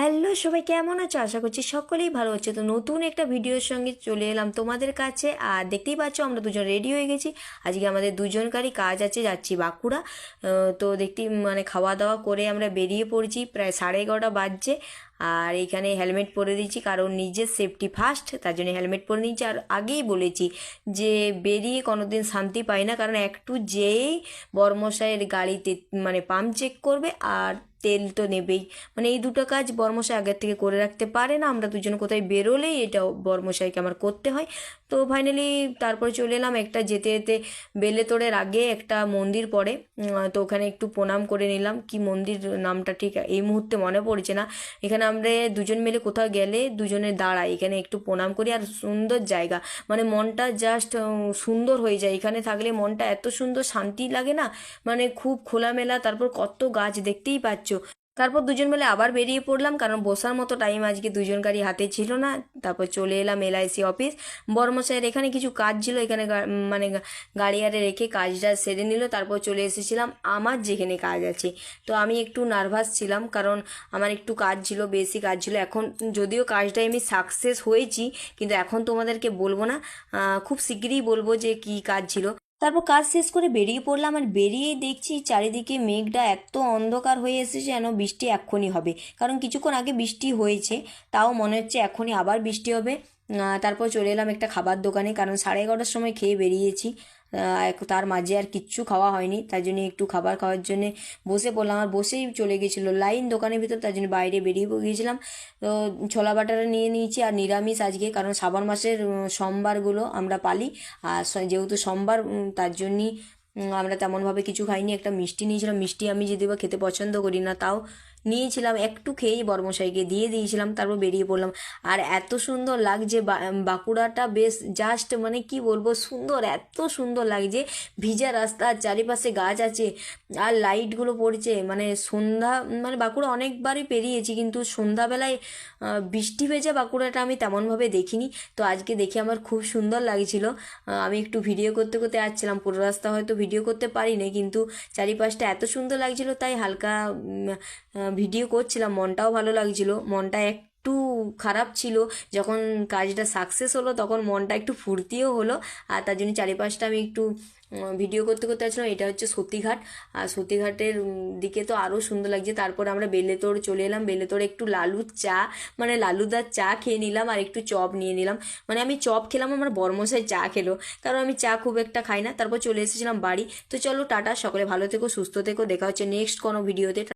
Hello সবাই, কেমন আছো? আশা করছি সকলেই ভালো হচ্ছে। তো নতুন একটা ভিডিওর সঙ্গে চলে এলাম তোমাদের কাছে। আর দেখতেই পাচ্ছ আমরা দুজন রেডি হয়ে গেছি। আজকে আমাদের দুজনকারই কাজ আছে, যাচ্ছি বাঁকুড়া। তো দেখতেই খাওয়া দাওয়া করে আমরা বেরিয়ে পড়ছি, প্রায় 11:30 বাজছে। আর এখানে হেলমেট পরে দিয়েছি, কারণ নিজের সেফটি ফার্স্ট, তার জন্য হেলমেট পরে নিয়েছি। আর আগেই বলেছি যে বেরিয়ে কোনোদিন শান্তি পাই না, কারণ একটু যেই বর্মশাইয়ের গাড়িতে পাম্প চেক করবে আর তেল তো নেবেই। এই দুটো কাজ বর্মশাই আগের থেকে করে রাখতে পারে না। আমরা দুজন কোথায় বেরোলেই এটা বর্মশাইকে আমার করতে হয়। তো ফাইনালি তারপরে চলে এলাম একটা যেতে যেতে বেলেতোড়ের আগে একটা মন্দির পড়ে। তো ওখানে একটু প্রণাম করে নিলাম। কি মন্দির নামটা ঠিক এই মুহূর্তে মনে পড়ছে না। এখানে আমরা দুজন মিলে কোথাও গেলে দুজনে দাঁড়াই, এখানে একটু প্রণাম করি। আর সুন্দর জায়গা, মনটা জাস্ট সুন্দর হয়ে যায় এখানে থাকলে। মনটা এত সুন্দর শান্তি লাগে না, খুব খোলামেলা। তারপর কত গাছ দেখতেই পাচ্ছ। তারপর দুজন মিলে আবার বেরিয়ে পড়লাম, কারণ বসার মতো টাইম আজকে দুজনকারই হাতে ছিল না। তারপর চলে এলাম এলআইসি অফিস। বর্মশাইয়ের এখানে কিছু কাজ ছিল, এখানে গাড়ি আরে রেখে কাজটা সেরে নিল। তারপর চলে এসেছিলাম আমার যেখানে কাজ আছে। তো আমি একটু নার্ভাস ছিলাম, কারণ আমার একটু কাজ ছিল, বেশি কাজ ছিল। এখন যদিও কাজটায় আমি সাকসেস হয়েছি, কিন্তু এখন তোমাদেরকে বলবো না, খুব শিগগিরই বলবো যে কি কাজ ছিল। তারপর কাজ শেষ করে বেরিয়ে পড়লাম। আর বেরিয়ে দেখছি চারিদিকে মেঘটা এত অন্ধকার হয়ে এসেছে, যেন বৃষ্টি এক্ষুনি হবে। কারণ কিছুক্ষণ আগে বৃষ্টি হয়েছে, তাও মনে হচ্ছে এখনই আবার বৃষ্টি হবে। তারপর চলে এলাম একটা খাবার দোকানে, কারণ 11:30টার সময় খেয়ে বেরিয়েছি। তার মাঝে আর কিচ্ছু খাওয়া হয়নি, তার জন্য একটু খাবার খাওয়ার জন্য বসে পড়লাম। আর বসেই চলে গেছিলো লাইন দোকানের ভিতর, তার জন্য বাইরে বেরিয়ে গিয়েছিলাম। তো ছোলা বাটারা নিয়ে নিয়েছি, আর নিরামিষ আজকে, কারণ শ্রাবণ মাসের সোমবারগুলো আমরা পালি। আর যেহেতু সোমবার, তার জন্যই আমরা তেমনভাবে কিছু খাইনি। একটা মিষ্টি নিয়েছিলাম, মিষ্টি আমি যদিও বা খেতে পছন্দ করি না, তাও নিয়েছিলাম, একটু খেয়েই বর্মশাইকে দিয়ে দিয়েছিলাম। তারপর বেরিয়ে পড়লাম। আর এত সুন্দর লাগছে বাঁকুড়াটা, বেশ জাস্ট কি বলবো, সুন্দর, এত সুন্দর লাগছে। ভিজা রাস্তা, চারিপাশে গাছ আছে, আর লাইটগুলো পড়ছে। সন্ধ্যা, বাঁকুড়া অনেকবারই পেরিয়েছি, কিন্তু সন্ধ্যাবেলায় বৃষ্টি ভেজা বাঁকুড়াটা আমি তেমনভাবে দেখিনি। তো আজকে দেখে আমার খুব সুন্দর লাগছিল। আমি একটু ভিডিও করতে করতে আসছিলাম, পুরো রাস্তা হয়তো ভিডিও করতে পারিনি, কিন্তু চারিপাশটা এত সুন্দর লাগছিল, তাই হালকা ভিডিও করছিলাম। মনটাও ভালো লাগছিল, মনটা একটু খারাপ ছিল। যখন কাজটা সাকসেস হলো তখন মনটা একটু ফুর্তিও হলো। আর তার জন্য চারিপাশটা আমি একটু ভিডিও করতে করতে আসছিলাম। এটা হচ্ছে সতীঘাট, আর সতীঘাটের দিকে তো আরও সুন্দর লাগছে। তারপর আমরা বেলেতোড় চলে এলাম। বেলেতোড়ে একটু লালুর চা, লালুদার চা খেয়ে নিলাম, আর একটু চপ নিয়ে নিলাম। আমি চপ খেলাম, আমার বর্মশাই চা খেলো, কারণ আমি চা খুব একটা খাই না। তারপর চলে এসেছিলাম বাড়ি। তো চলো টাটা, সকলে ভালো থেকো, সুস্থ থেকো, দেখা হচ্ছে নেক্সট কোনো ভিডিওতে।